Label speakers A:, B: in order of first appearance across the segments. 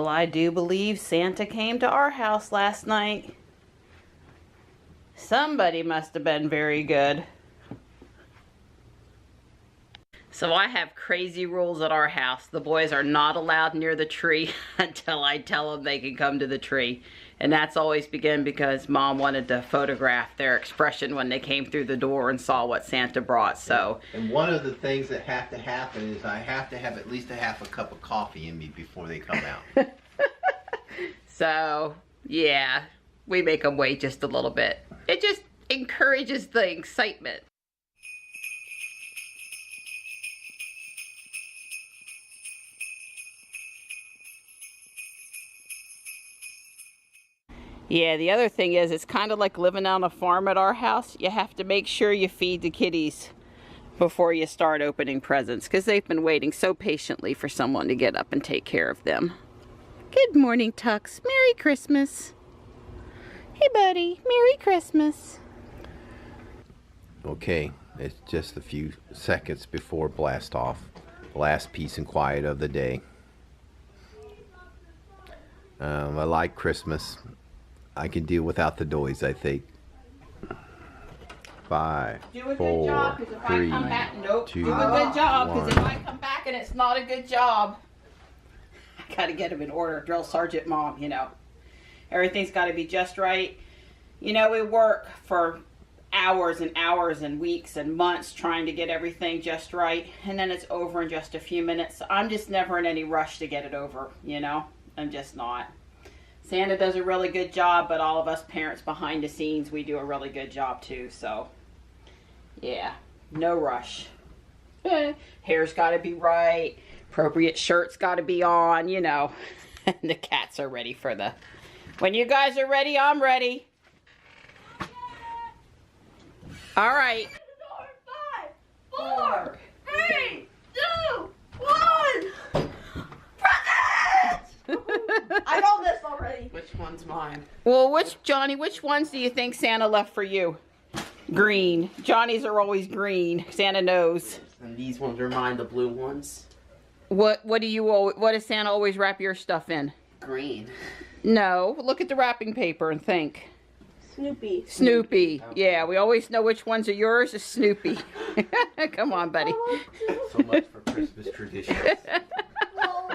A: Well, I do believe Santa came to our house last night. Somebody must have been very good. So I have crazy rules at our house. The boys are not allowed near the tree until I tell them they can come to the tree. And that's always because Mom wanted to photograph their expression when they came through the door and saw what Santa brought, so.
B: And one of the things that have to happen is I have to have at least a half a cup of coffee in me before they come out.
A: So, yeah, we make them wait just a little bit. It just encourages the excitement. Yeah, the other thing is, it's kind of like living on a farm at our house. You have to make sure you feed the kitties before you start opening presents, because they've been waiting so patiently for someone to get up and take care of them. Good morning, Tux. Merry Christmas. Hey, buddy. Merry Christmas.
B: Okay, it's just a few seconds before blast off. Last peace and quiet of the day. I like Christmas. I can deal without the noise, I think. 5, 4, 3, 2,
A: Do a good job, because if I come back and it's not a good job, I gotta get him in order. Drill Sergeant Mom, you know. Everything's gotta be just right. You know, we work for hours and hours and weeks and months trying to get everything just right, and then it's over in just a few minutes. I'm just never in any rush to get it over, you know. I'm just not. Santa does a really good job, but all of us parents behind the scenes, we do a really good job too, so yeah, no rush. Hair's got to be right, appropriate shirt's got to be on, you know. And the cats are ready for the... When you guys are ready, I'm ready. All right.
C: 5, 4, 3, 2, 1. I know this already.
D: Which one's mine?
A: Well, Johnny, which ones do you think Santa left for you? Green. Johnny's are always green. Santa knows.
D: And these ones are mine, the blue ones.
A: What does Santa always wrap your stuff in?
D: Green.
A: No. Look at the wrapping paper and think.
C: Snoopy.
A: Snoopy. Yeah, we always know which ones are yours. Is Snoopy. Come on, buddy.
B: So much for Christmas traditions.
C: Well,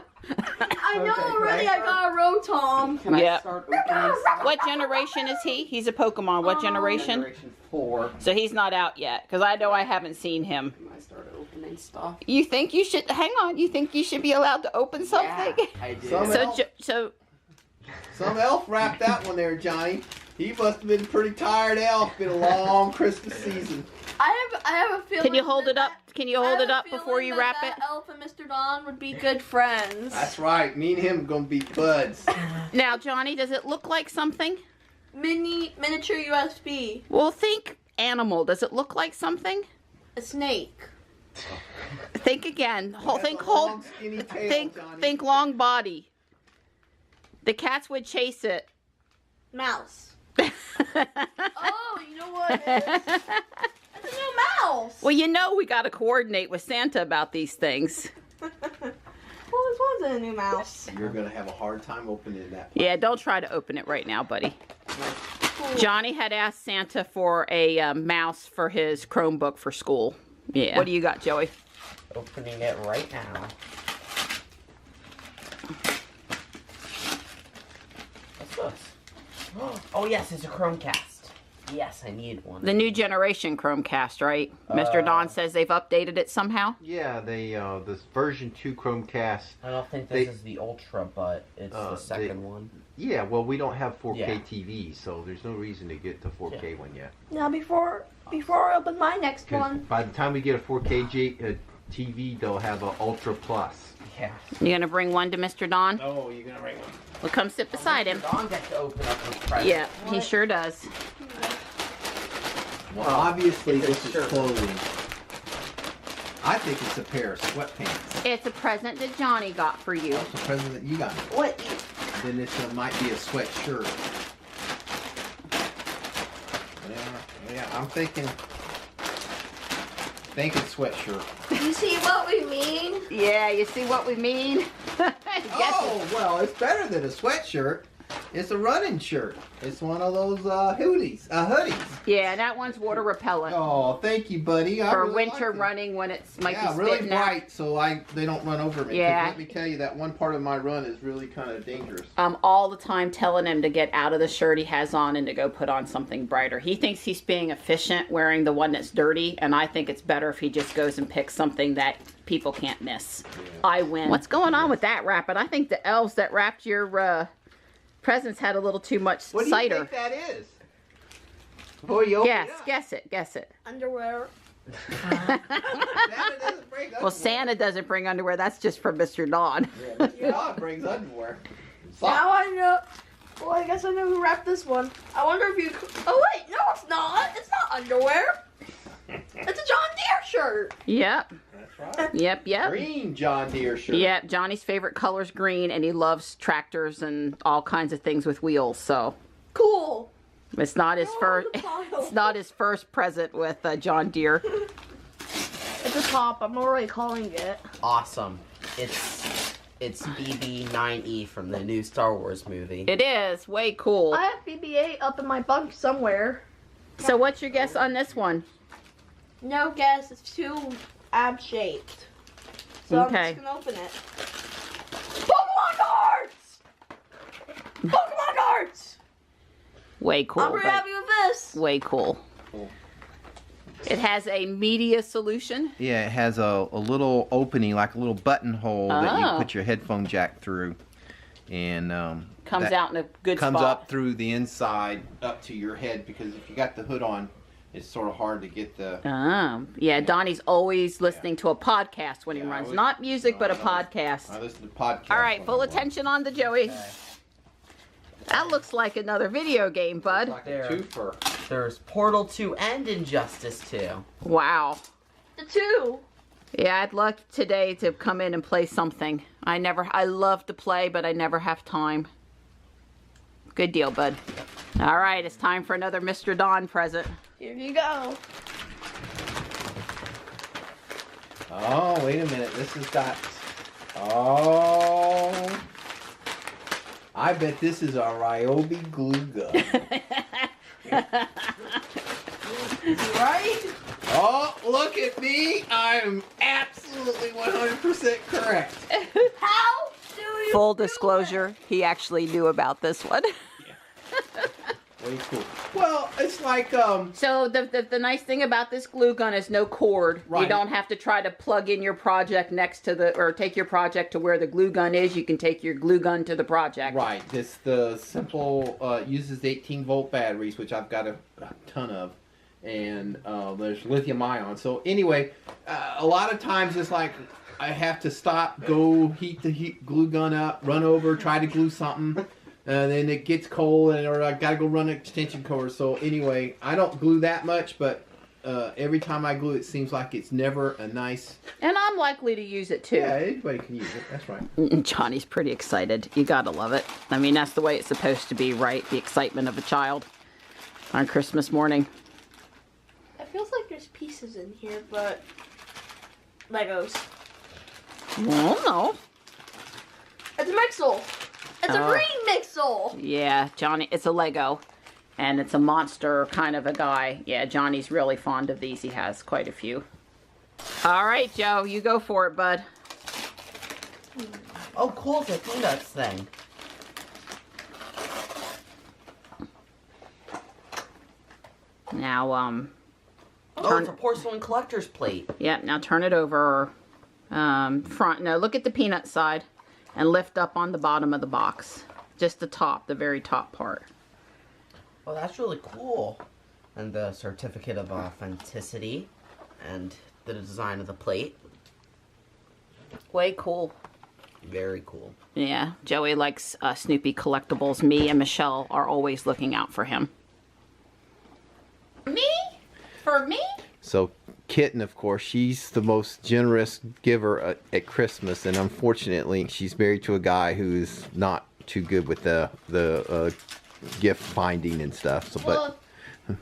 C: I know already I got a Rotom.
D: Can I start opening stuff?
A: What generation is he? He's a Pokemon. What generation?
D: Generation 4.
A: So he's not out yet, because I know I haven't seen him.
D: Can I start opening stuff?
A: You think you should, hang on, you think you should be allowed to open something?
D: Yeah, I do.
B: Some elf wrapped that one there, Johnny. He must have been a pretty tired elf. Been a long Christmas season.
C: I have a feeling.
A: Can you hold it up? Can you hold it up before you wrap it?
C: Elf and Mr. Don would be good friends.
B: That's right. Me and him are gonna be buds.
A: Now, Johnny, does it look like something?
C: Miniature USB.
A: Well, think animal. Does it look like something?
C: A snake.
A: Think again. Think long body. The cats would chase it.
C: Mouse. Oh, you know what it is? It's a new mouse.
A: Well, you know we got to coordinate with Santa about these things.
C: Well, this one's a new mouse.
B: You're gonna have a hard time opening that.
A: Yeah, don't try to open it right now, buddy. Johnny had asked Santa for a mouse for his Chromebook for school. Yeah. What do you got, Joey?
D: Opening it right now. What's this? Oh yes, it's a Chromecast. Yes, I need one.
A: The new generation Chromecast, right? Mr. Don says they've updated it somehow?
B: Yeah, they this version 2 Chromecast.
D: I don't think this is the Ultra, but it's the second one.
B: Yeah, well, we don't have 4K
D: Yeah.
B: TV, so there's no reason to get the 4K one yet.
C: Now, before I open my next one.
B: By the time we get a 4K TV, they'll have an Ultra Plus.
D: Yeah.
A: You gonna bring one to Mr. Don?
B: Oh, you're gonna bring one.
A: Well, come sit beside him.
D: Don gets to open up his present.
A: Yeah, he sure does.
B: Well, obviously this is clothing. I think it's a pair of sweatpants.
A: It's a present that Johnny got for you.
B: That's the present that you got.
C: What?
B: Then it might be a sweatshirt. Yeah, I'm thinking. think it's sweatshirt.
C: You see what we mean?
A: Yeah, you see what we mean?
B: Oh, well, it's better than a sweatshirt. It's a running shirt. It's one of those hoodies.
A: Yeah, that one's water repellent.
B: Oh, thank you, buddy. I
A: For
B: really
A: winter
B: like it.
A: running when it's might
B: Yeah,
A: be
B: really
A: spitting out.
B: bright, so they don't run over me. 'Cause
A: Yeah.
B: let me tell you, that one part of my run is really kind of dangerous.
A: I'm all the time telling him to get out of the shirt he has on and to go put on something brighter. He thinks he's being efficient wearing the one that's dirty, and I think it's better if he just goes and picks something that people can't miss.
B: Yeah.
A: I win. What's going on with that wrapping? I think the elves that wrapped your presents had a little too much
B: What do you
A: cider.
B: think that is? Before you open it up.
A: Guess it.
C: Underwear.
B: Santa doesn't bring
A: Well,
B: underwear.
A: Santa doesn't bring underwear. That's just for Mr. Don.
B: Yeah, Mr. Dog brings underwear.
C: Now I know. Well, I guess I know who wrapped this one. I wonder if you. Oh wait, no, it's not. It's not underwear. It's a John Deere shirt.
A: Yep.
B: That's right.
A: Yep.
B: Green John Deere shirt.
A: Yep. Johnny's favorite color's green, and he loves tractors and all kinds of things with wheels. So
C: Cool.
A: it's not his
C: Oh,
A: first.
C: the pile.
A: It's not his first present with John Deere.
C: It's a top. I'm already calling it.
D: Awesome. It's BB-9E from the new Star Wars movie.
A: It is way cool.
C: I have BB-8 up in my bunk somewhere.
A: So what's your guess on this one?
C: No guess. It's too ab-shaped. So
A: Okay.
C: I'm just gonna open it. Pokemon cards! Pokemon cards!
A: Way cool.
C: I'm pretty
A: but
C: happy with this.
A: way cool.
B: Cool.
A: It has a media solution.
B: Yeah, it has a little opening, like a little buttonhole that you
A: Oh.
B: put your headphone jack through. And
A: Comes
B: that
A: out in a good
B: comes
A: spot.
B: up through the inside up to your head, because if you got the hood on, it's sort of hard to get the...
A: Yeah, Donnie's always listening to a podcast when he
B: Yeah, I
A: runs.
B: always-
A: Not music, but a
B: I
A: podcast.
B: listen to podcasts.
A: All right,
B: when
A: full
B: I run.
A: attention on the Joey.
D: Okay.
A: That looks like another video game, bud.
B: It's like a
D: There.
B: twofer.
D: There's Portal 2 and Injustice 2.
A: Wow.
C: The two.
A: Yeah, I'd love today to come in and play something. I love to play, but I never have time. Good deal, bud. All right, it's time for another Mr. Don present.
C: Here you go.
B: Oh, wait a minute. This has got... Oh... I bet this is a Ryobi glue gun.
C: Right?
B: Oh, look at me. I'm absolutely 100% correct.
C: How do you
A: Full
C: do
A: disclosure, he actually knew about this one.
B: Very cool. Well, it's like,
A: So the nice thing about this glue gun is no cord. You
B: Right.
A: don't have to try to plug in your project next to or take your project to where the glue gun is. You can take your glue gun to the project.
B: right, it's the simple, uses the 18-volt batteries, which I've got a ton of. And there's lithium ion. So anyway, a lot of times it's like I have to stop, go heat the glue gun up, run over, try to glue something. And then it gets cold, or I gotta go run an extension cord. So anyway, I don't glue that much, but every time I glue, it seems like it's never a nice.
A: And I'm likely to use it too.
B: Yeah, anybody can use it. That's right.
A: Johnny's pretty excited. You gotta love it. I mean, that's the way it's supposed to be, right? The excitement of a child on Christmas morning.
C: It feels like there's pieces in here, but Legos.
A: Well, no.
C: It's a Mixel. It's a
A: Oh.
C: green Mixel.
A: Yeah, Johnny, it's a Lego. And it's a monster kind of a guy. Yeah, Johnny's really fond of these. He has quite a few. All right, Joe, you go for it, bud.
D: Oh, cool, it's a Peanuts thing.
A: Now,
D: Oh, it's a porcelain collector's plate.
A: yeah, now turn it over. Front, no, look at the peanut side. And lift up on the bottom of the box. Just the top, the very top part.
D: Oh, that's really cool. And the certificate of authenticity and the design of the plate.
A: Way cool.
D: Very cool.
A: Yeah, Joey likes Snoopy collectibles. Me and Michelle are always looking out for him. Me? For me?
B: So Kitten, of course, she's the most generous giver at Christmas, and unfortunately, she's married to a guy who's not too good with the gift finding and stuff. So, but
A: Well,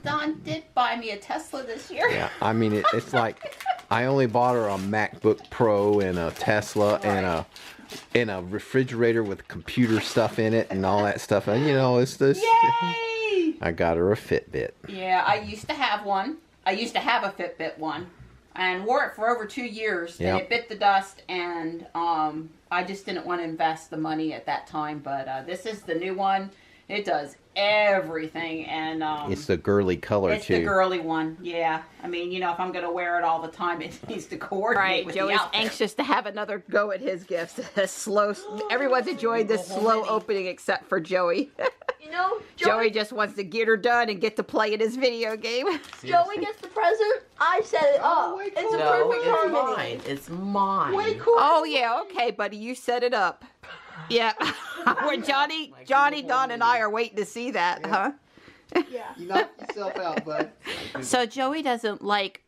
A: Don did buy me a Tesla this year.
B: yeah, I mean, it's like I only bought her a MacBook Pro and a Tesla and a refrigerator with computer stuff in it and all that stuff. And you know, it's this.
A: Yay!
B: I got her a Fitbit.
A: Yeah, I used to have one. I used to have a Fitbit one, and wore it for over 2 years.
B: Yep.
A: And it bit the dust, and I just didn't want to invest the money at that time. But this is the new one. It does everything, and
B: It's the girly color
A: it's
B: too.
A: the girly one. Yeah, I mean, you know, if I'm gonna wear it all the time, it needs to coordinate with
E: Joey's
A: the outfit.
E: anxious to have another go at his gifts. Everyone's enjoyed this slow opening except for Joey.
C: You know,
E: Joey just wants to get her done and get to play in his video game.
C: Joey gets the present. I set it up.
B: way
C: It's a
B: cool.
D: No,
C: perfect
D: it's
C: harmony.
D: mine. It's mine.
C: Way cool.
E: Oh yeah, okay, buddy, you set it up. Yeah, where Johnny, Don, and I are waiting to see that, huh?
C: Yeah.
B: You knocked yourself out, bud.
E: So Joey doesn't like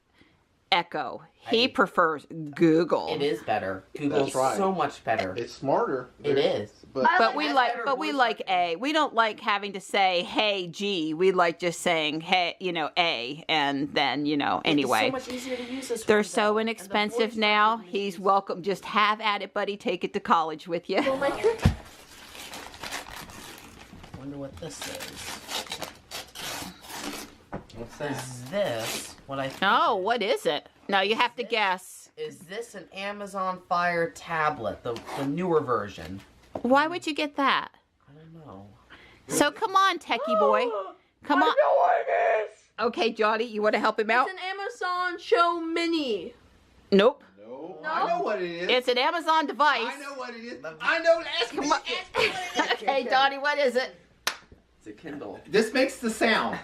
E: Echo. He prefers Google.
D: It is better. Google's
B: That's right.
D: so much better.
B: It's smarter.
D: It is.
B: But
E: But we
D: That's
E: like,
D: better
E: but we
D: voice
E: like A. We don't like having to say, "Hey, G." We like just saying, "Hey," you know, A, and then anyway.
D: It's so much easier to use this
E: They're
D: one,
E: so
D: though. And the
E: inexpensive
D: voice
E: now.
D: recognition
E: He's
D: is-
E: welcome. Just have at it, buddy. Take it to college with you.
C: Well, my trick.
D: Wonder what this is. Is this what I think?
E: Oh,
D: it
E: what is it? No, you have to guess.
D: is? Is this an Amazon Fire tablet, the newer version?
E: Why would you get that?
D: I don't know.
E: So come on, techie boy. Come on.
C: I know what it is.
E: Okay, Johnny, you want to help him out?
C: It's an Amazon Show Mini.
E: Nope.
B: no,
C: No?
B: I know what it is.
E: It's an Amazon device.
B: I know what it is. I know. Ask me.
E: Come on. Okay, Donnie, what is it?
D: It's a Kindle.
B: This makes the sound.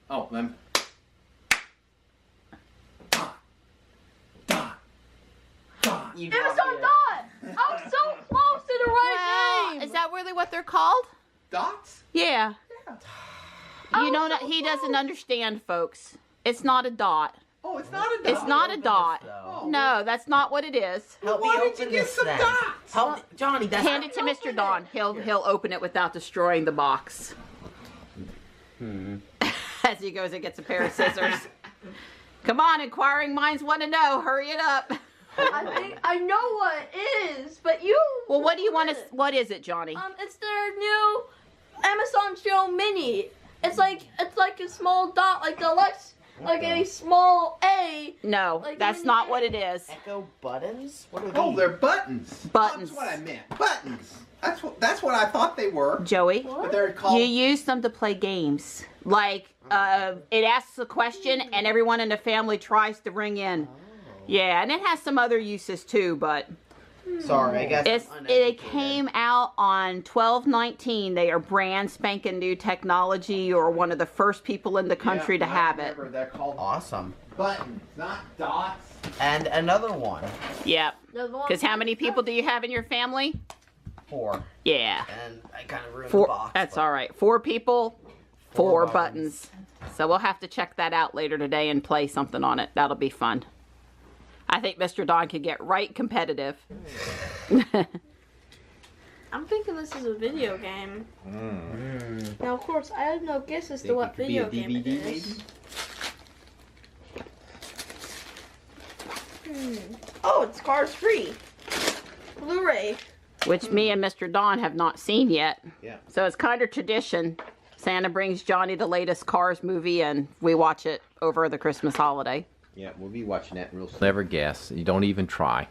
B: Oh, let me.
D: You
C: Amazon
D: got me.
C: Dot. I was so close to the right
E: Wow,
C: name.
E: is that really what they're called?
B: Dots?
E: Yeah.
C: I
E: You
C: was
E: know,
C: so
E: he doesn't
C: close.
E: understand, folks. It's not a dot.
B: Oh, it's not a dot.
E: It's not a
D: Open
E: dot.
D: this, though.
E: No, that's not what it is.
D: Help
B: Why
D: me
B: did
D: open
B: you get
D: this
B: some
D: then.
B: dots?
D: Help me, Johnny. That's
E: Hand it to Mr. Don. He'll open it without destroying the box. As he goes and gets a pair of scissors. Come on, inquiring minds want to know. Hurry it up.
C: I think I know what it is, but you.
E: Well, what do you want to? What is it, Johnny?
C: It's their new Amazon Show Mini. It's like a small dot, like the like a small A.
E: No,
C: like
E: that's
C: mini
E: not
C: A.
E: what it is.
D: Echo buttons? What are these?
B: Oh, they're buttons.
E: Buttons.
B: That's what I meant. Buttons. That's what I thought they were.
E: Joey,
B: But they're called.
E: you use them to play games. Like, it asks a question and everyone in the family tries to ring in. Yeah, and it has some other uses too, but
D: Sorry, I guess. I'm
E: they
D: uneducated.
E: came out on 12/19. They are brand spanking new technology, or one of the first people in the country to
B: I
E: have it.
B: remember, they're called
D: Awesome.
B: buttons, not dots.
D: And another one.
E: Yep.
C: Because
E: Because how many people do you have in your family?
D: 4.
E: Yeah.
D: And I kind of ruined the
E: Four.
D: box.
E: That's
D: but-
E: all right. 4 people, 4
D: Four
E: buttons. So we'll have to check that out later today and play something on it. That'll be fun. I think Mr. Don could get right competitive.
C: I'm thinking this is a video game. Now, of course, I have no guess as to what video game it is. Oh, it's Cars Free. Blu-ray.
E: Which me and Mr. Don have not seen yet.
B: Yeah.
E: So it's kind of tradition. Santa brings Johnny the latest Cars movie and we watch it over the Christmas holiday.
B: Yeah, we'll be watching that real soon.
F: Never guess. You don't even try.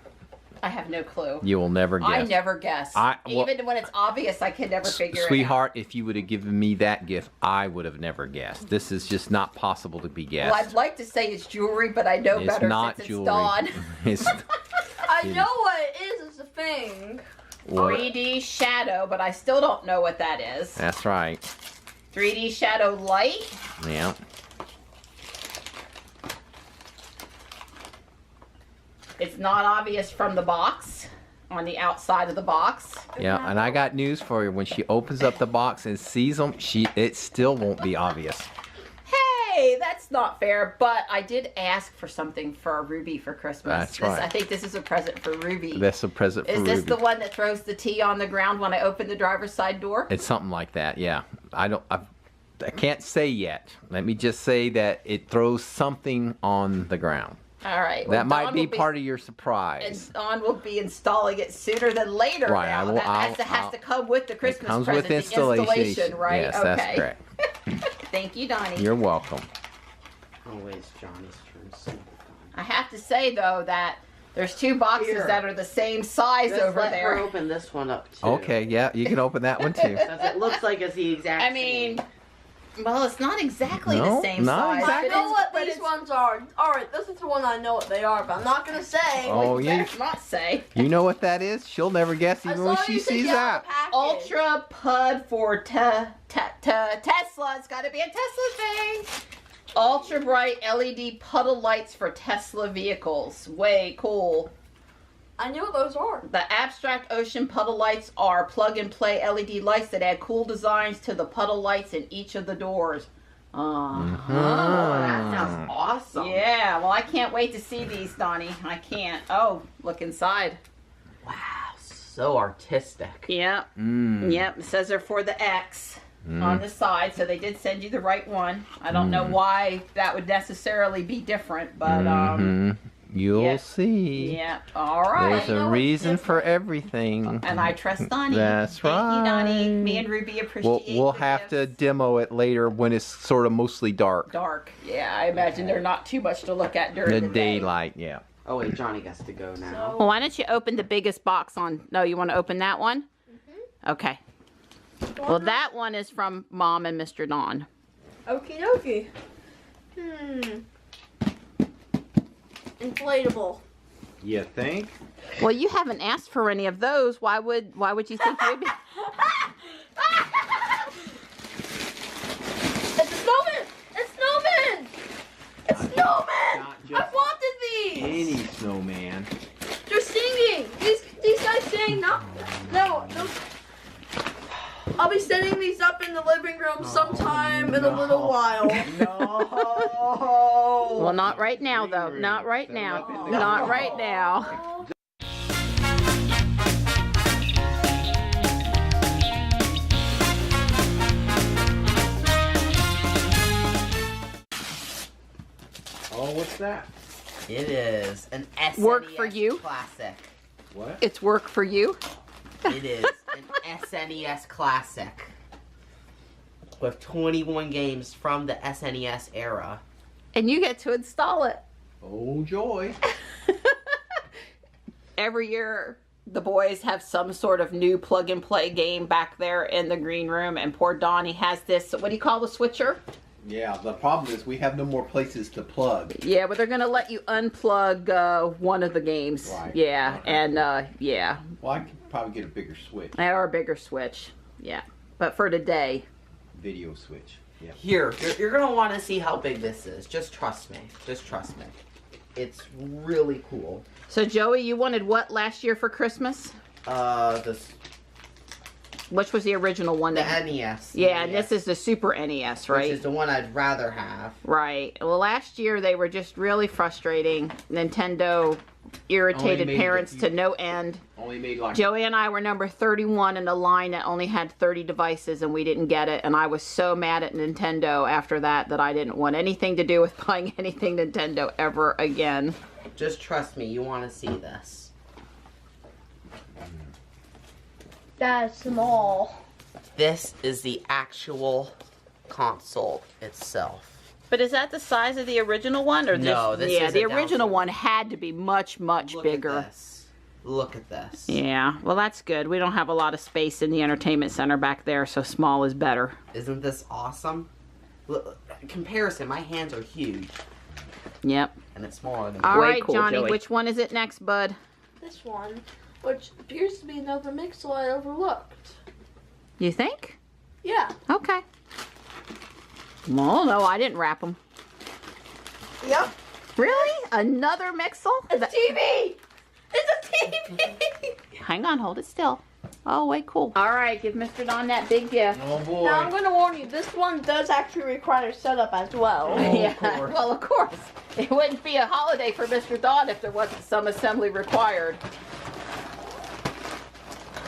A: I have no clue.
F: You will never guess.
A: I never guess.
F: well-
A: Even when it's obvious, I can never figure it out.
F: Sweetheart, if you would have given me that gift, I would have never guessed. This is just not possible to be guessed.
A: Well, I'd like to say it's jewelry, but I know
F: it's
A: better
F: not
A: since
F: jewelry.
A: it's Dawn.
F: It's
C: I know what it is. It's a thing.
F: what?
A: 3D shadow, but I still don't know what that is.
F: That's right.
A: 3D shadow light.
F: Yeah.
A: It's not obvious from the box, on the outside of the box.
F: Yeah, and I got news for you. When she opens up the box and sees them, it still won't be obvious.
A: Hey, that's not fair, but I did ask for something for Ruby for Christmas.
F: That's right.
A: I think this is a present for Ruby.
F: That's a present for
A: Is this
F: Ruby.
A: the one that throws the tea on the ground when I open the driver's side door?
F: It's something like that, yeah. I can't say yet. Let me just say that it throws something on the ground.
A: All right.
F: That might be part of your surprise.
A: And Dawn will be installing it sooner than later.
F: Right,
A: Now. That has to come with the Christmas
F: comes
A: present.
F: with
A: the installation, right?
F: Yes,
A: okay.
F: that's correct.
A: Thank you, Donnie.
F: You're welcome.
D: Always Johnny's turn. Simple
A: I have to say though that there's 2 boxes
D: Here.
A: that are the same size
D: Just
A: over
D: let
A: there.
D: her open this one up too.
F: Okay, yeah, you can open that one too.
D: Because it looks like it's the exact
A: I
D: same.
A: mean, well, it's not exactly the
F: No,
A: same
F: not
A: size.
F: exactly.
C: I know what
A: but
C: these
A: it's-
C: ones are. Alright, this is the one I know what they are, but I'm not gonna say.
F: Oh,
A: you
F: yeah.
A: better not say.
F: You know what that is? She'll never guess
C: I
F: even
C: saw
F: when
C: you
F: she
C: said
F: sees
C: yellow
F: that.
C: package.
A: Ultra Pud for Tesla. It's got to be a Tesla thing. Ultra bright LED puddle lights for Tesla vehicles. Way cool.
C: I knew what those are.
A: The abstract ocean puddle lights are plug-and-play LED lights that add cool designs to the puddle lights in each of the doors.
D: Oh, that sounds awesome.
A: Yeah, well, I can't wait to see these, Donnie. I can't. Oh, look inside.
D: Wow, so artistic.
A: Yep.
F: Mm.
A: Yep. It says they're for the X on the side, so they did send you the right one. I don't know why that would necessarily be different, but
F: Mhm. You'll
A: yeah.
F: see.
A: yeah. All right.
F: There's a reason for everything.
A: And I trust Donnie.
F: That's
A: Thank you, Donnie.
F: right.
A: Me and Ruby appreciate
F: We'll
A: the
F: have to
A: gifts.
F: demo it later when it's sort of mostly dark.
A: Dark. Yeah, I imagine they're not too much to look at during
F: The
A: the day.
F: daylight, yeah.
D: Oh wait, Johnny gets to go now.
A: Well, why don't you open the biggest box on... No, you want to open that one? Okay. Well, that one is from Mom and Mr. Don.
C: Okie dokie. Inflatable.
B: You think?
A: Well, you haven't asked for any of those. Why would you think you would be...
C: It's a snowman! It's snowman! It's snowman!
B: Not
C: I
B: just
C: wanted these!
B: any snowman.
C: They're singing! These guys sing, no. I'll be setting these up in the living room sometime in a little while.
B: No.
A: Well, not right now, though. Not right now. Not right now.
B: Oh, what's that?
D: It is an SNES
A: Work for you?
D: classic.
B: What?
A: It's work for you.
D: It is an SNES classic with 21 games from the SNES era.
A: And you get to install it.
B: Oh, joy.
A: Every year, the boys have some sort of new plug-and-play game back there in the green room. And poor Donnie has this, what do you call the switcher?
B: Yeah, the problem is we have no more places to plug.
A: Yeah, but they're going to let you unplug one of the games.
B: Right.
A: Yeah,
B: Okay.
A: and yeah,
B: Well, I could probably get a bigger switch.
A: or a bigger switch. Yeah, but for today.
B: Video switch. Yeah.
D: Here, you're gonna want to see how big this is. Just trust me. Just trust me. It's really cool.
A: So, Joey, you wanted what last year for Christmas?
D: This
A: Which was the original one?
D: the
A: that-
D: NES.
A: Yeah, and
D: NES,
A: this is the Super NES, right?
D: which is the one I'd rather have.
A: Right. Well, last year they were just really frustrating. Nintendo irritated
B: Only made
A: parents
B: the-
A: to no end.
B: Only made like
A: Joey and I were number 31 in a line that only had 30 devices, and we didn't get it. And I was so mad at Nintendo after that I didn't want anything to do with buying anything Nintendo ever again.
D: Just trust me. You want to see this.
C: That's small.
D: This is the actual console itself.
A: But is that the size of the original one, or
D: No, this
A: yeah,
D: is
A: the
D: a
A: original
D: download.
A: one had to be much
D: Look
A: bigger.
D: At this. Look at this.
A: Yeah, well, that's good. We don't have a lot of space in the entertainment center back there, so small is better.
D: Isn't this awesome? Look, comparison, my hands are huge,
A: Yep.
D: and it's smaller than
A: All
D: mine.
A: right,
F: cool,
A: Johnny,
F: Joey.
A: which one is it next, bud?
C: This one, which appears to be another mixel I overlooked.
A: You think?
C: Yeah.
A: Okay. Well, no, I didn't wrap them.
C: Yep.
A: Really? Another Mixel?
C: It's a TV! It's a TV!
A: Hang on, hold it still. Oh, wait, cool. All right, give Mr. Don that big gift.
B: Oh boy.
C: Now I'm going to warn you, this one does actually require setup as well.
A: Yeah,
B: course.
A: well, of course. It wouldn't be a holiday for Mr. Don if there wasn't some assembly required.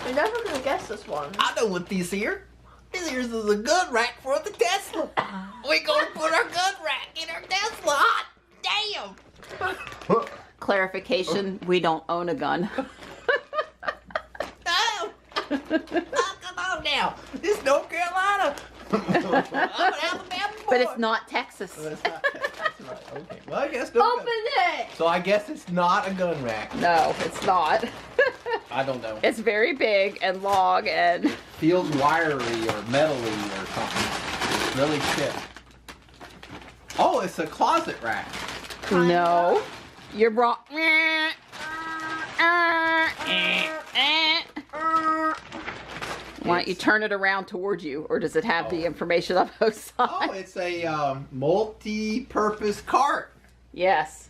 C: You're never going to guess this one.
D: I know what these here. This here is a gun rack for the Tesla. We're gonna put our gun rack in our Tesla. Hot damn!
E: Clarification, we don't own a gun.
B: Oh, come on now. This North Carolina. I'm an Alabama boy.
E: But it's not Texas.
B: But it's not That's right. Okay. Well, I guess no
C: Open
B: gun.
C: it!
B: So I guess it's not a gun rack.
E: No, it's not.
B: I don't know.
E: It's very big and long and...
B: Feels wiry or metally or something. It's really stiff. Oh, it's a closet rack.
E: No. You're wrong. Why don't you turn it around towards you, or does it have the information on both sides?
B: Oh, it's a multi-purpose cart.
E: Yes.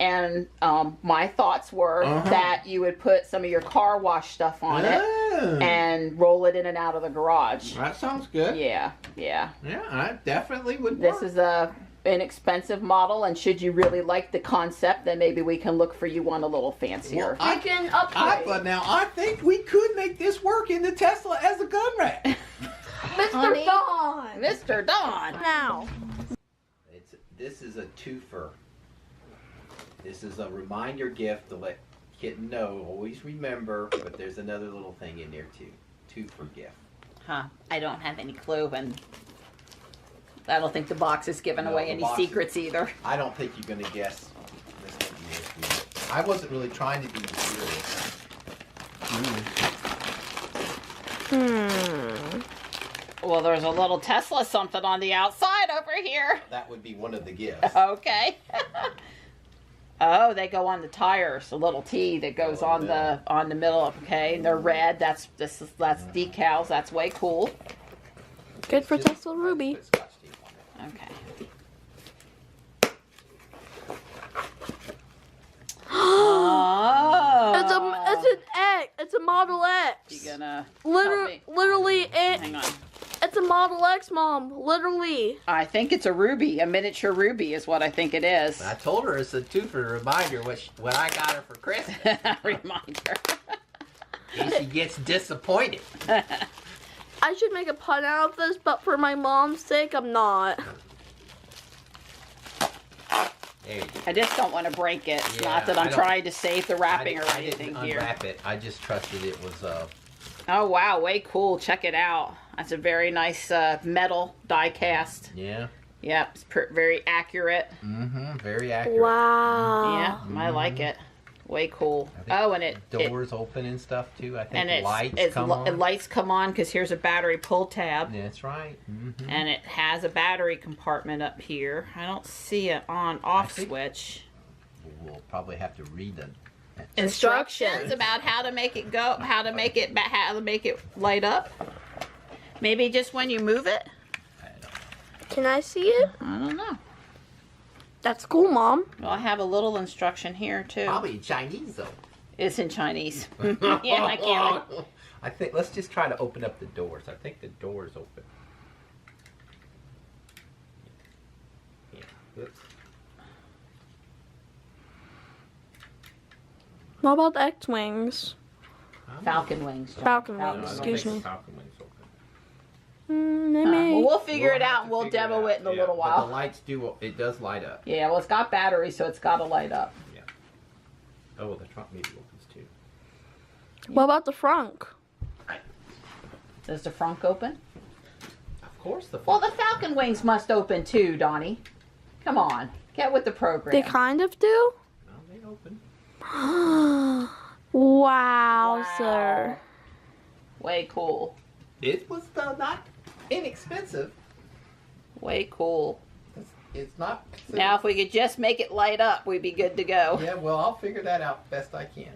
E: And my thoughts were that you would put some of your car wash stuff on it and roll it in and out of the garage.
B: That sounds good.
E: Yeah, yeah.
B: Yeah, I definitely would work.
E: This is a inexpensive model, and should you really like the concept, then maybe we can look for you one a little fancier.
B: Well,
C: I can upgrade.
B: But now I think we could make this work in the Tesla as a gun rack.
C: Mr. Don!
E: Mr. Don!
C: Now.
B: This is a twofer. This is a reminder gift to let kitten know. Always remember, but there's another little thing in there too. Twofer gift.
E: Huh. I don't have any clue, and I don't think the box is giving
B: No,
E: away
B: the
E: any
B: box
E: secrets either.
B: I don't think you're gonna guess. This one. I wasn't really trying to be serious.
E: Well, there's a little Tesla something on the outside over here.
B: That would be one of the gifts.
E: Okay. Oh, they go on the tires. A little T that goes on the middle. Okay, and they're red. That's decals. That's way cool.
C: Good for Tesla Ruby.
B: Put Scotch tape on it.
E: Okay. Oh.
C: It's an X. It's a Model X.
E: You gonna help me?
C: Literally,
E: Hang on.
C: it's a Model X, Mom. Literally.
E: I think it's a ruby, a miniature ruby is what I think it is.
B: I told her it's a twofer reminder what I got her for Christmas.
E: Reminder.
B: In case she gets disappointed.
C: I should make a pun out of this, but for my mom's sake, I'm not.
B: There you go.
E: I just don't want to break it. It's
B: Yeah,
E: not that
B: I
E: I'm
B: don't-
E: trying to save the wrapping or
B: I
E: anything
B: didn't
E: here.
B: unwrap it. I just trusted it was
E: Oh wow, way cool. Check it out. That's a very nice metal die cast.
B: yeah.
E: Yep, it's very accurate.
B: Mm-hmm. Very accurate.
C: Wow.
E: Yeah, I like it. Way cool.
B: I think
E: Oh, and it
B: doors open and stuff too. I think
E: and
B: lights come on.
E: lights come on because here's a battery pull tab.
B: That's right. Mm-hmm.
E: And it has a battery compartment up here. I don't see an on-off
B: think-
E: switch.
B: We'll probably have to read the
E: Instructions about how to make it go, how to make it light up. Maybe just when you move it.
C: Can I see it?
E: I don't know.
C: That's cool, Mom.
E: Well, I have a little instruction here too.
B: Probably Chinese though.
E: It's in Chinese. Yeah, I can't.
B: I think let's just try to open up the doors. I think the door's open. Yeah. Oops.
C: What about the X-Wings?
E: Falcon wings. John.
C: Falcon
B: No, I
C: wings,
B: don't
C: excuse
B: think
C: me.
B: the Falcon Wing's open.
E: Well, we'll figure it
B: We'll have
E: out and
B: to
E: we'll
B: figure
E: demo it in a
B: Yeah,
E: little
B: But
E: while.
B: the lights it does light up.
E: Yeah, well, it's got batteries, so it's got to light up.
B: Yeah. Oh, the trunk maybe opens too.
C: What about the frunk?
E: Does the front open?
B: Of course the.
E: Well, the Falcon wings must open too, Donnie. Come on, get with the program.
C: They kind of do?
B: No, they open.
C: Wowzer.
E: Way cool.
B: It was not inexpensive.
E: Way cool.
B: It's not.
E: Now, if we could just make it light up, we'd be good to go.
B: Yeah, well, I'll figure that out best I can.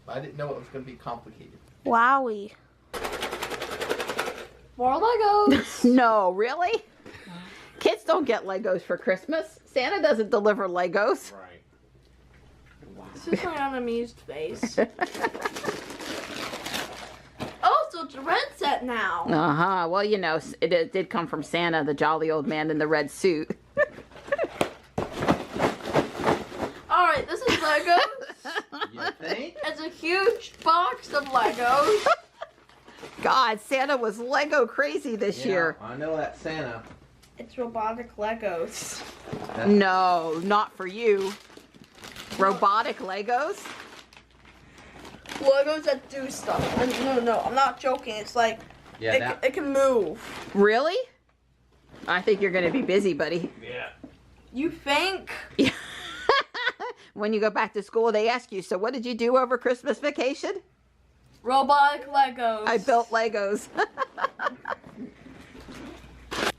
B: I didn't know it was going to be complicated.
C: Wowie. More Legos.
E: No, really? Kids don't get Legos for Christmas. Santa doesn't deliver Legos.
B: Right.
C: This is my unamused face. Oh, so it's a red set now.
E: Uh-huh. Well, you know, it did come from Santa, the jolly old man in the red suit.
C: Alright, this is Legos.
B: You think?
C: It's a huge box of Legos.
E: God, Santa was Lego crazy this year.
B: I know that Santa.
C: It's robotic Legos.
E: No, not for you. Robotic Legos?
C: Legos that do stuff. No, I'm not joking. It's like it can move.
E: Really? I think you're gonna be busy, buddy.
B: Yeah.
C: You think?
E: Yeah. When you go back to school, they ask you, so what did you do over Christmas vacation?
C: Robotic Legos.
E: I built Legos.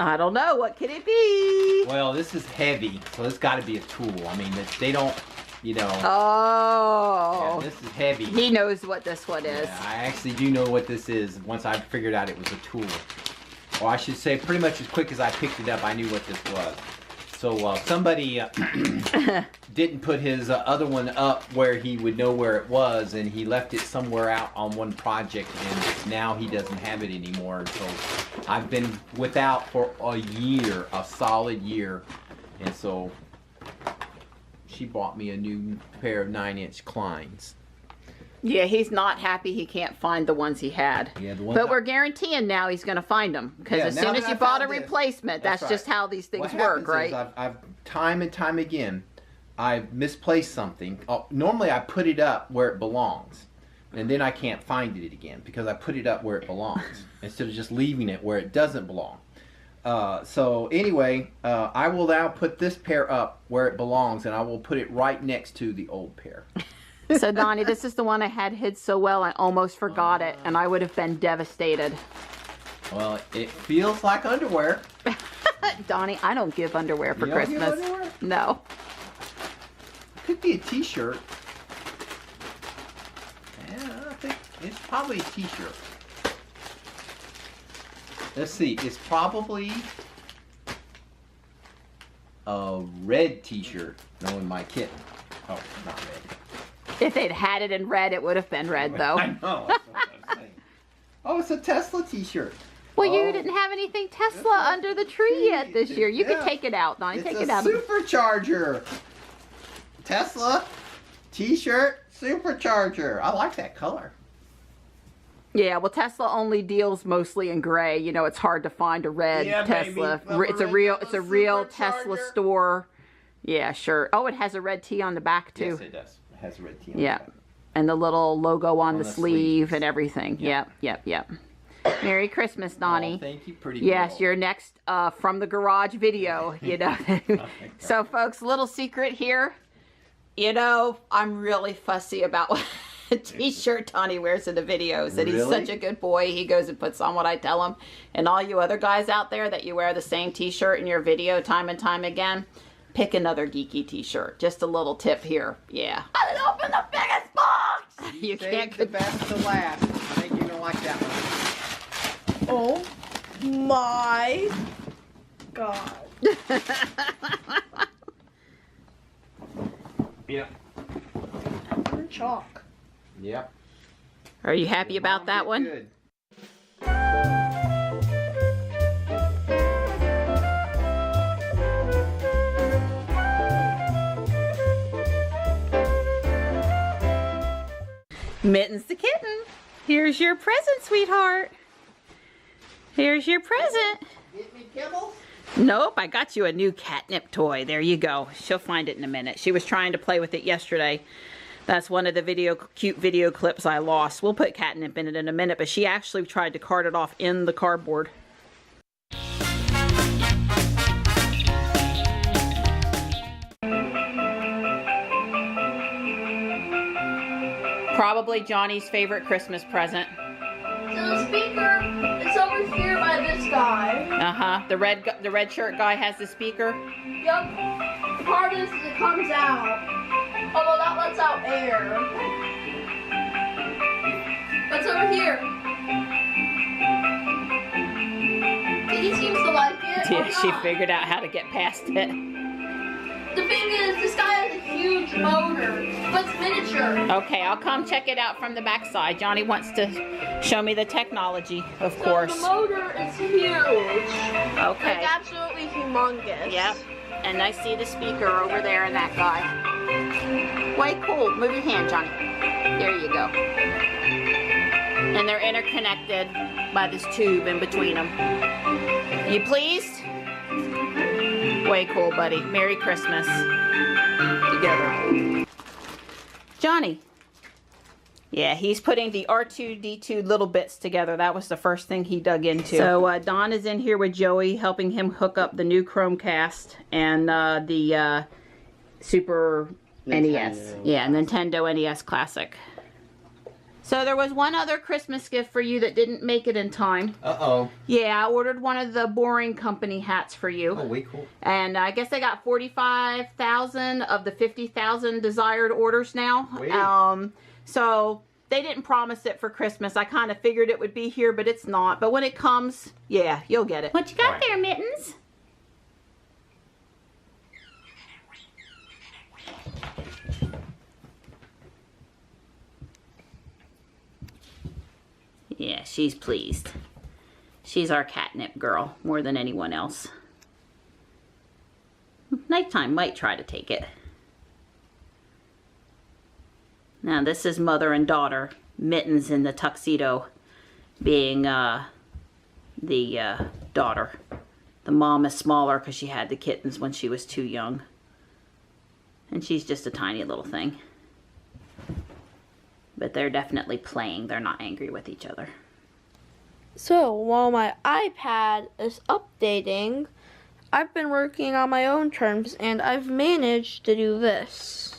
E: I don't know. What could it be?
B: Well, this is heavy, so it's got to be a tool. I mean, they don't, you know.
E: Oh.
B: Yeah, this is heavy.
E: He knows what this one is.
B: Yeah, I actually do know what this is. Once I figured out it was a tool. Or I should say, pretty much as quick as I picked it up, I knew what this was. So somebody didn't put his other one up where he would know where it was, and he left it somewhere out on one project, and now he doesn't have it anymore. And so I've been without for a year, a solid year, and so she bought me a new pair of 9-inch Kleins.
E: Yeah, he's not happy he can't find the ones he had.
B: Yeah, the ones
E: but we're guaranteeing now he's going to find them. Because
B: Yeah,
E: as
B: now
E: soon
B: that
E: as you
B: I
E: bought a
B: found this.
E: replacement, that's
B: That's
E: just
B: right.
E: how these things
B: What
E: work,
B: happens
E: right?
B: is I've time and time again, I've misplaced something. Normally I put it up where it belongs, and then I can't find it again because I put it up where it belongs instead of just leaving it where it doesn't belong. So anyway, I will now put this pair up where it belongs, and I will put it right next to the old pair.
E: So, Donnie, this is the one I had hid so well I almost forgot it, and I would have been devastated.
B: Well, it feels like underwear.
E: Donnie, I don't give underwear for
B: You don't give
E: Christmas.
B: underwear?
E: No.
B: Could be a t-shirt. Yeah, I think it's probably a t-shirt. Let's see, it's probably a red t-shirt, knowing my kitten. Oh, not red.
E: If they'd had it in red, it would have been red, though.
B: I know, that's what I'm saying. Oh, it's a Tesla t-shirt.
E: Well,
B: Oh.
E: you didn't have anything Tesla under the tree yet this year. You
B: Yeah.
E: could take it out, Donnie.
B: It's
E: Take
B: a
E: it out.
B: supercharger. Tesla t-shirt supercharger. I like that color.
E: Yeah, well, Tesla only deals mostly in gray. You know, it's hard to find a red
B: Yeah,
E: Tesla.
B: baby.
E: It's a real Tesla
B: Supercharger.
E: store. Yeah, sure. Oh, it has a red T on the back too.
B: Yes, it does. It has a red T on
E: Yeah.
B: the back.
E: And the little logo on the
B: the
E: sleeve
B: sleeves.
E: and everything. Yep. Merry Christmas, Donnie.
B: Oh, thank you, pretty
E: Yes,
B: girl.
E: your next from the garage video, you know. So, folks, little secret here. You know, I'm really fussy about what t-shirt Donnie wears in the videos. And he's
B: Really?
E: such a good boy. He goes and puts on what I tell him. And all you other guys out there that you wear the same t-shirt in your video time and time again, pick another geeky t-shirt. Just a little tip here. Yeah.
C: I didn't open the biggest box.
E: You can't.
B: Save the best to last. I think you're gonna like that one.
C: Oh my god.
B: Yep.
C: Chalk.
B: Yep.
E: Are you happy about that one?
B: Good.
E: Mittens the kitten. Here's your present, sweetheart. Here's your present.
B: Get me kibbles?
E: Nope, I got you a new catnip toy. There you go. She'll find it in a minute. She was trying to play with it yesterday. That's one of the cute video clips I lost. We'll put catnip in it in a minute, but she actually tried to cart it off in the cardboard. Probably Johnny's favorite Christmas present.
C: So the speaker is over here by this guy.
E: Uh-huh. The red shirt guy has the speaker.
C: Yup. The part is it comes out. Although that lets out air. What's over here? He seems to like it.
E: Yeah,
C: or
E: she
C: not.
E: figured out how to get past it.
C: The thing is, this guy has a huge motor, but it's miniature.
E: Okay, I'll come check it out from the backside. Johnny wants to show me the technology, of
C: So
E: course.
C: the motor is huge.
E: Okay.
C: Like absolutely humongous.
E: Yep. And I see the speaker over there in that guy. Way cool. Move your hand, Johnny. There you go. And they're interconnected by this tube in between them. You pleased? Way cool, buddy. Merry Christmas. Together.
A: Johnny. Yeah, he's putting the R2-D2 little bits together. That was the first thing he dug into. So Don is in here with Joey, helping him hook up the new Chromecast and the Super NES. Yeah, Nintendo NES Classic. So there was one other Christmas gift for you that didn't make it in time.
B: Uh-oh.
A: Yeah, I ordered one of the Boring Company hats for you.
B: Oh, way cool.
A: And I guess I got 45,000 of the 50,000 desired orders now.
B: Wait.
A: So they didn't promise it for Christmas. I kind of figured it would be here, but it's not. But when it comes, yeah, you'll get it. What you got there, Mittens? Yeah, she's pleased. She's our catnip girl more than anyone else. Nighttime might try to take it. Now this is mother and daughter, Mittens in the tuxedo being the daughter. The mom is smaller because she had the kittens when she was too young. And she's just a tiny little thing. But they're definitely playing. They're not angry with each other.
C: So while my iPad is updating, I've been working on my own terms and I've managed to do this.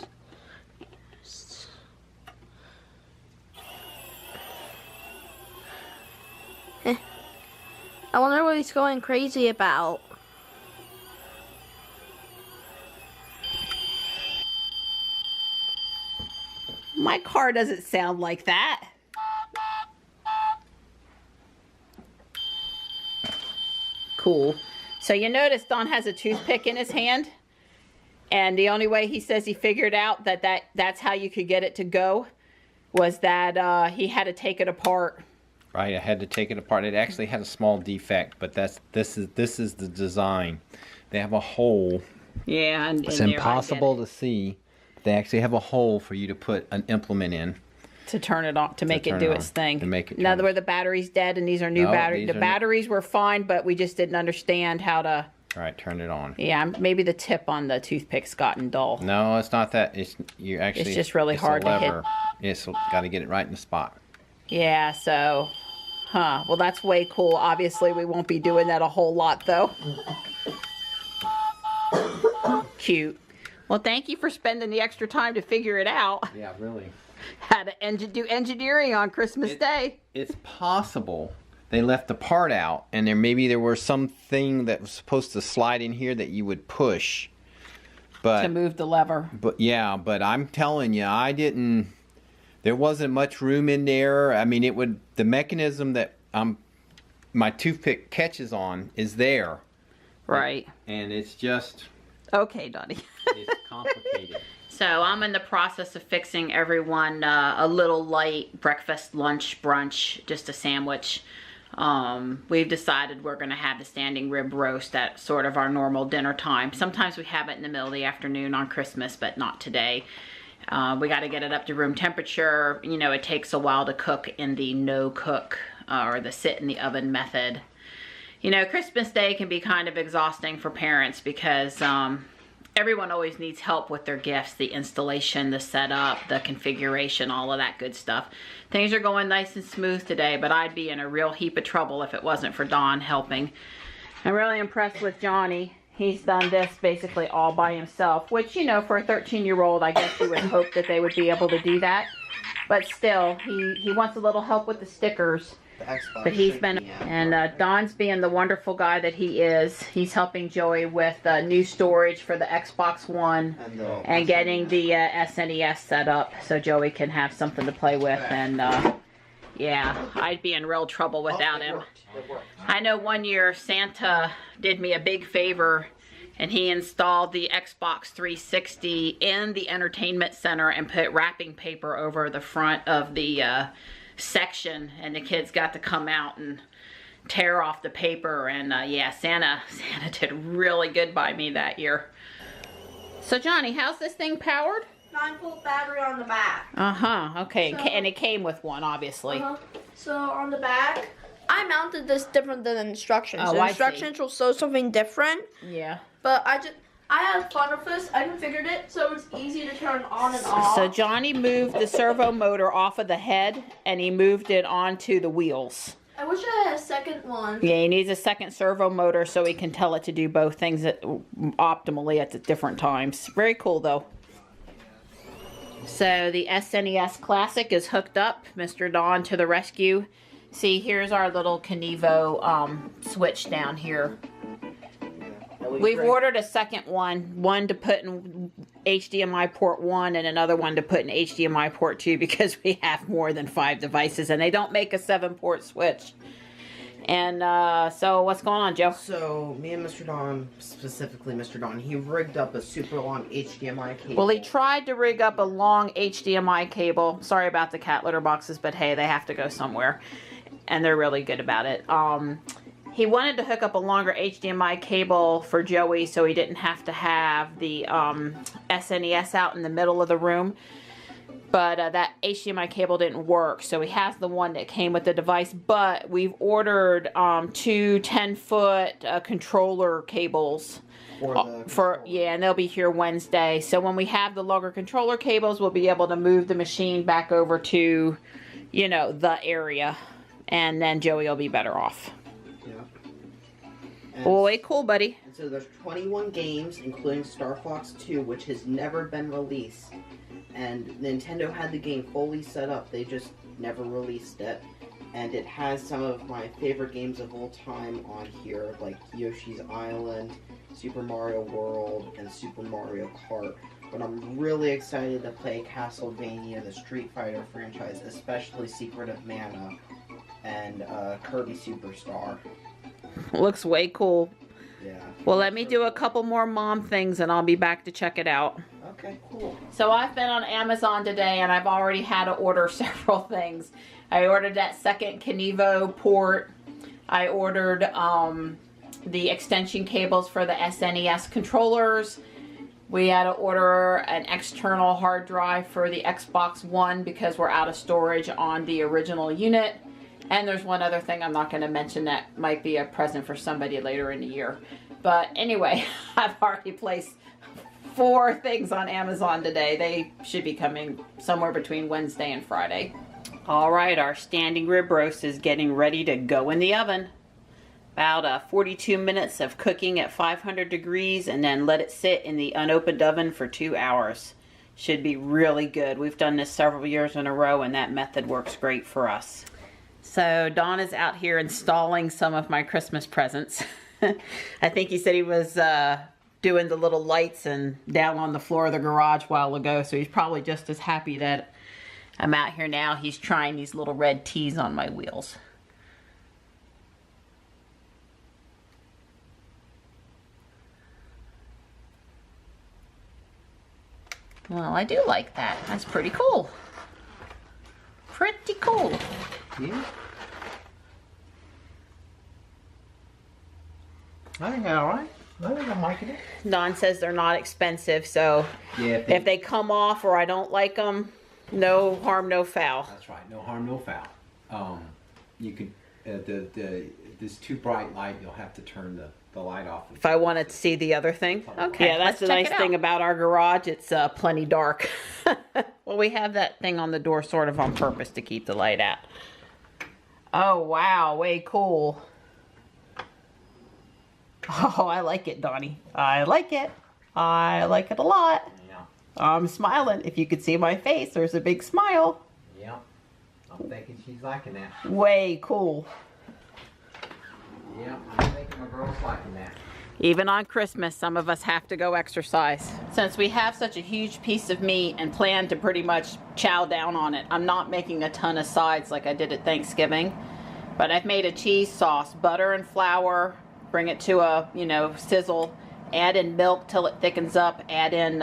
C: I wonder what he's going crazy about.
A: My car doesn't sound like that. Cool. So you notice Don has a toothpick in his hand. And the only way he says he figured out that's how you could get it to go was that he had to take it apart.
F: Right, I had to take it apart. It actually had a small defect, but this is the design. They have a hole.
A: Yeah, and
F: it's impossible to see. They actually have a hole for you to put an implement in.
A: To turn it on, to make it do its thing.
F: To make it
A: in other words, the battery's dead and these are new batteries. The batteries were fine, but we just didn't understand how to...
F: All right, turn it on.
A: Yeah, maybe the tip on the toothpick's gotten dull.
F: No, it's not that. It's
A: just really hard to hit.
F: It's got to get it right in the spot.
A: Yeah, so... Huh. Well, that's way cool. Obviously, we won't be doing that a whole lot, though. Cute. Well, thank you for spending the extra time to figure it out.
F: Yeah, really.
A: How to do engineering on Christmas Day.
F: It's possible they left the part out, and maybe there was something that was supposed to slide in here that you would push. But
A: to move the lever.
F: But yeah, but I'm telling you, I didn't... There wasn't much room in there. I mean, the mechanism that my toothpick catches on is there.
A: Right.
F: And it's just...
A: Okay, Donnie.
F: It's complicated.
A: So I'm in the process of fixing everyone a little light breakfast, lunch, brunch, just a sandwich. We've decided we're going to have the standing rib roast at sort of our normal dinner time. Sometimes we have it in the middle of the afternoon on Christmas, but not today. We got to get it up to room temperature. You know, it takes a while to cook in the no cook or the sit in the oven method. You know, Christmas Day can be kind of exhausting for parents because everyone always needs help with their gifts, the installation, the setup, the configuration, all of that good stuff. Things are going nice and smooth today, but I'd be in a real heap of trouble if it wasn't for Don helping. I'm really impressed with Johnny. He's done this basically all by himself, which, you know, for a 13-year-old, I guess you would hope that they would be able to do that. But still, he wants a little help with the stickers. But he's been, and Don's being the wonderful guy that he is. He's helping Joey with new storage for the Xbox One and getting the SNES set up so Joey can have something to play with. And yeah, I'd be in real trouble without him. I know one year Santa did me a big favor and he installed the Xbox 360 in the entertainment center and put wrapping paper over the front of the section, and the kids got to come out and tear off the paper. And yeah, Santa did really good by me that year. So Johnny, how's this thing powered?
C: 9-volt battery on the back.
A: Okay. So, and it came with one, obviously.
C: So on the back, I mounted this different than instructions.
A: Oh,
C: the instructions will show something different.
A: Yeah.
C: But I had fun with this. I configured it so it's easy to turn on and off.
E: So Johnny moved the servo motor off of the head and he moved it onto the wheels.
C: I wish I had a second one.
E: Yeah, he needs a second servo motor so he can tell it to do both things optimally at the different times. Very cool though. So the SNES Classic is hooked up. Mr. Don to the rescue. See, here's our little Kinivo switch down here. We've ordered a second one to put in HDMI port 1 and another one to put in HDMI port 2 because we have more than 5 devices and they don't make a 7-port switch. And so what's going on, Joe?
D: So me and Mr. Don, specifically Mr. Don, he rigged up a super long HDMI cable.
E: Well, he tried to rig up a long HDMI cable. Sorry about the cat litter boxes, but hey, they have to go somewhere. And they're really good about it. He wanted to hook up a longer HDMI cable for Joey so he didn't have to have the SNES out in the middle of the room. But that HDMI cable didn't work, so he has the one that came with the device. But we've ordered 2 10-foot controller cables. Yeah, and they'll be here Wednesday. So when we have the longer controller cables, we'll be able to move the machine back over to, you know, the area. And then Joey will be better off. Boy, cool, buddy.
D: And so there's 21 games, including Star Fox 2, which has never been released. And Nintendo had the game fully set up. They just never released it. And it has some of my favorite games of all time on here, like Yoshi's Island, Super Mario World, and Super Mario Kart. But I'm really excited to play Castlevania, the Street Fighter franchise, especially Secret of Mana and Kirby Superstar.
E: Looks way cool.
D: Yeah.
E: Well, let me do a couple more mom things and I'll be back to check it out.
D: Okay, cool.
E: So I've been on Amazon today and I've already had to order several things. I ordered that second Kinivo port. I ordered the extension cables for the SNES controllers. We had to order an external hard drive for the Xbox One because we're out of storage on the original unit. And there's one other thing I'm not going to mention that might be a present for somebody later in the year. But anyway, I've already placed 4 things on Amazon today. They should be coming somewhere between Wednesday and Friday. All right, our standing rib roast is getting ready to go in the oven. About 42 minutes of cooking at 500 degrees and then let it sit in the unopened oven for 2 hours. Should be really good. We've done this several years in a row and that method works great for us. So Don is out here installing some of my Christmas presents. I think he said he was doing the little lights and down on the floor of the garage a while ago, so he's probably just as happy that I'm out here now. He's trying these little red T's on my wheels. Well, I do like that. That's pretty cool. Pretty cool.
B: Yeah. I think all right. I think I'm liking it.
E: Don says they're not expensive, so
B: Yeah.
E: if they come off or I don't like them, no harm, no foul.
B: That's right. No harm, no foul. You could this too bright light. You'll have to turn the light off.
E: If I wanted to see the other thing. Okay. Yeah, that's the nice thing about our garage. It's plenty dark. Well, we have that thing on the door sort of on purpose to keep the light out. Oh, wow. Way cool. Oh, I like it, Donnie. I like it. I like it a lot.
B: Yeah.
E: I'm smiling. If you could see my face, there's a big smile.
B: Yeah. I'm thinking she's liking that.
E: Way cool.
B: Yeah, I'm thinking my girl's liking that.
E: Even on Christmas, some of us have to go exercise. Since we have such a huge piece of meat and plan to pretty much chow down on it, I'm not making a ton of sides like I did at Thanksgiving. But I've made a cheese sauce, butter and flour, bring it to a, sizzle, add in milk till it thickens up, add in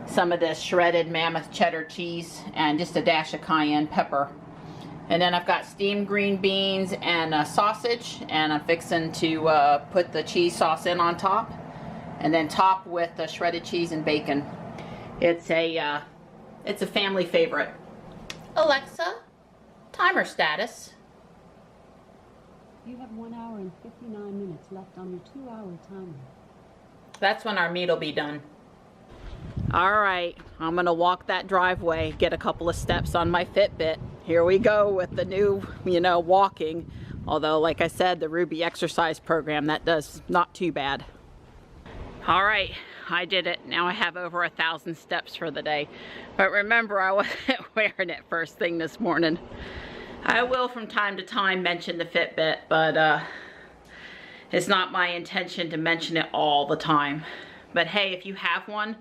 E: some of this shredded Mammoth cheddar cheese, and just a dash of cayenne pepper. And then I've got steamed green beans and sausage, and I'm fixing to put the cheese sauce in on top, and then top with the shredded cheese and bacon. It's a family favorite. Alexa, timer status.
G: You have 1 hour and 59 minutes left on your 2-hour timer.
E: That's when our meat will be done. All right, I'm gonna walk that driveway, get a couple of steps on my Fitbit. Here we go with the new, walking. Although, like I said, the Ruby exercise program, that does not too bad. All right, I did it. Now I have over 1,000 steps for the day. But remember, I wasn't wearing it first thing this morning. I will from time to time mention the Fitbit, but it's not my intention to mention it all the time. But hey, if you have one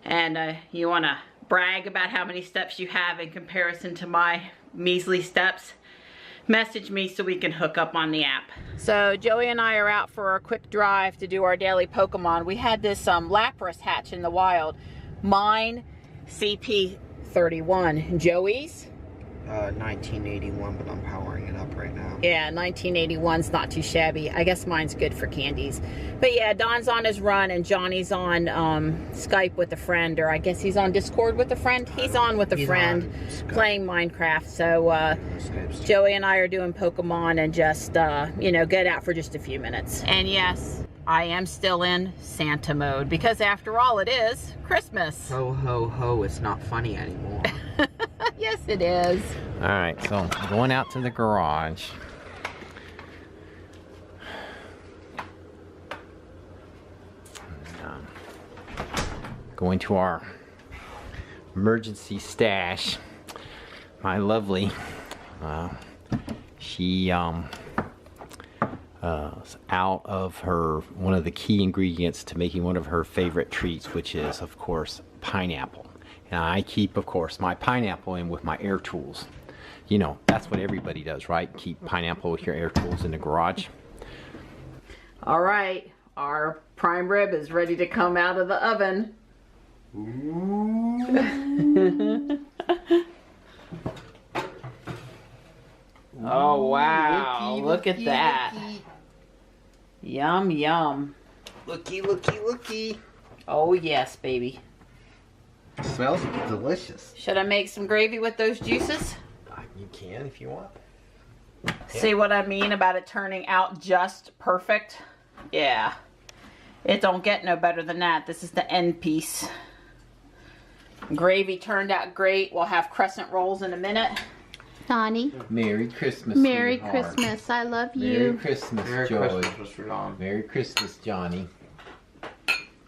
E: and you want to brag about how many steps you have in comparison to my measly steps, message me so we can hook up on the app. So Joey and I are out for a quick drive to do our daily Pokemon. We had this Lapras hatch in the wild. Mine, CP31. Joey's?
D: 1981, but I'm powering it up right now.
E: Yeah, 1981's not too shabby. I guess mine's good for candies. But yeah, Don's on his run and Johnny's on Skype with a friend, or I guess he's on Discord with a friend. He's on with a friend playing Minecraft. So Joey and I are doing Pokemon and just, get out for just a few minutes. And yes, I am still in Santa mode because after all, it is Christmas.
D: Ho, ho, ho, it's not funny anymore.
E: Yes, it is.
F: All right, so I'm going out to the garage. Going to our emergency stash. My lovely, she is out of one of the key ingredients to making one of her favorite treats, which is, of course, pineapple. And I keep, of course, my pineapple in with my air tools. That's what everybody does, right? Keep pineapple with your air tools in the garage.
E: All right, our prime rib is ready to come out of the oven. Oh, wow. Look at that. Yum, yum.
B: Looky, looky, looky.
E: Oh, yes, baby.
B: Smells delicious.
E: Should I make some gravy with those juices?
B: You can if you want.
E: See what I mean about it turning out just perfect? Yeah. It don't get no better than that. This is the end piece. Gravy turned out great. We'll have crescent rolls in a minute.
C: Donnie.
B: Merry Christmas,
C: Merry
B: sweetheart.
C: Christmas. I love
B: Merry
C: you.
B: Christmas,
D: Merry
B: Joey.
D: Christmas, Mr. Don.
B: Merry Christmas, Johnny.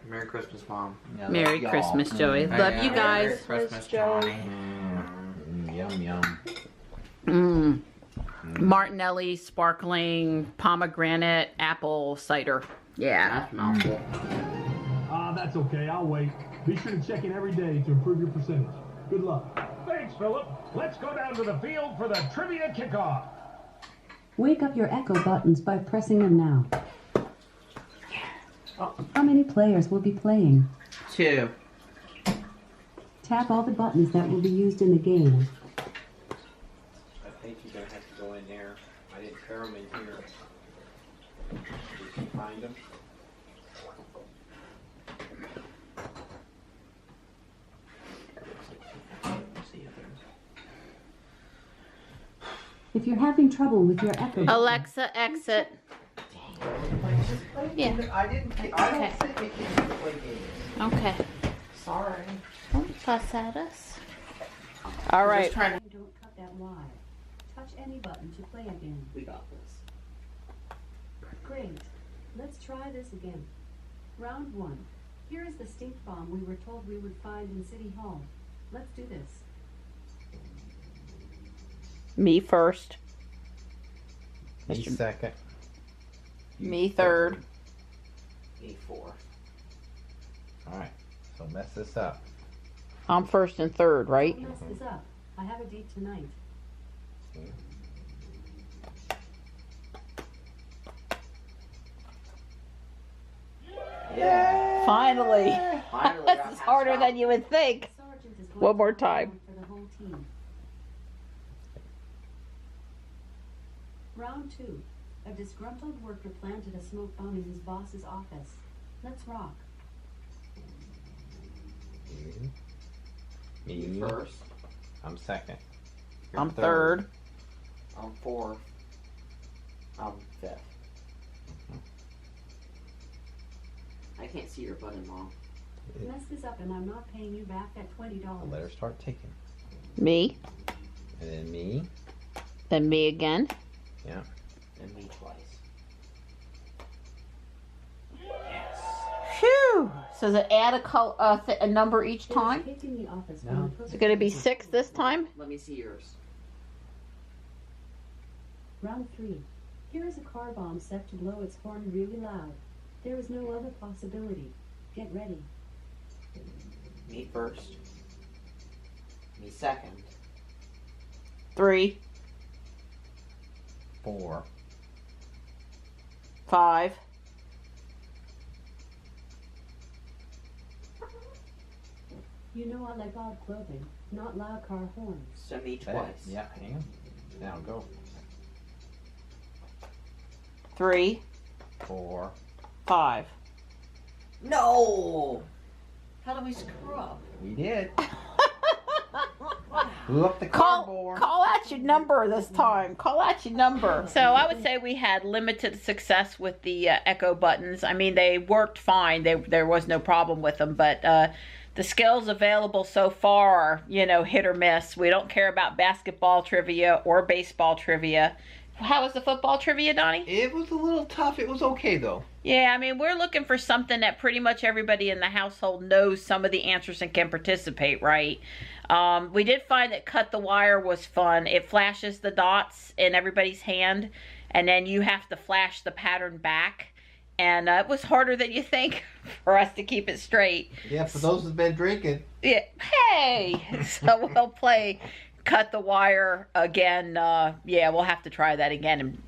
D: Merry Christmas, Mom.
E: Merry Christmas, Joey. Love you guys.
D: Merry Christmas, Johnny.
B: Yum, yum.
E: Martinelli sparkling pomegranate apple cider. Yeah.
D: That's mouthful.
G: That's okay. I'll wait. Be sure to check in every day to improve your percentage. Good luck. Thanks, Philip. Let's go down to the field for the trivia kickoff.
H: Wake up your echo buttons by pressing them now. How many players will be playing?
D: 2.
H: Tap all the buttons that will be used in the game.
B: I think you're going to have to go in there. I didn't pair them in here. Did you find them?
H: If you're having trouble with your echo buttons,
E: Alexa, exit.
C: Yeah.
B: I don't think we can play games.
E: Okay.
B: Sorry.
C: Don't fuss at us.
E: All right.
H: don't cut that wire. Touch any button to play again.
D: We got this.
H: Great. Let's try this again. Round 1. Here is the stink bomb we were told we would find in City Hall. Let's do this.
E: Me first.
B: Me second.
E: Me third.
D: Me 4.
B: Alright, so mess this up.
E: I'm first and third, right?
H: Don't mess this up. I have a date tonight.
B: Yeah.
E: Finally.
D: Finally
E: This
D: got
E: is
D: that
E: harder
D: spot.
E: than you would think.
H: Sergeant is going
E: One
H: to
E: more
H: have
E: time.
H: For the whole team. Round 2. A disgruntled worker planted a smoke bomb in his boss's office. Let's rock.
B: Me
D: First.
B: I'm second.
E: I'm third.
D: I'm 4th. I'm 5th. I can't see your button, Mom.
H: Mess this up and I'm not paying you back that $20.
F: Let her start ticking.
E: Me.
F: And then me.
E: Then me again.
F: Yeah.
D: And me twice.
E: Phew. So does it add a number each
H: There's a
E: time?
H: kit in the office
F: No.
H: when you put
E: Is it going to be 6 this time?
D: Let me see yours.
H: Round 3. Here is a car bomb set to blow its horn really loud. There is no other possibility. Get ready.
D: Me first. Me second.
E: 3,
F: 4.
E: 5.
H: You know I like odd clothing, not loud car horns.
D: So me twice.
F: Yeah, hang on. Now go.
E: 3,
F: 4.
E: 5.
D: No! How do we screw up?
F: We did. Blew up the
E: Call
F: cardboard.
E: out your number this time. Call out your number. So I would say we had limited success with the Echo buttons. I mean, they worked fine. There was no problem with them, but the skills available so far are, you know, hit or miss. We don't care about basketball trivia or baseball trivia. How was the football trivia, Donnie?
B: It was a little tough. It was okay though.
E: Yeah, I mean, we're looking for something that pretty much everybody in the household knows some of the answers and can participate, right? We did find that Cut the Wire was fun. It flashes the dots in everybody's hand, and then you have to flash the pattern back. And it was harder than you think for us to keep it straight.
B: Yeah, for those who've been drinking.
E: Yeah, hey! So we'll play Cut the Wire again. Yeah, we'll have to try that again and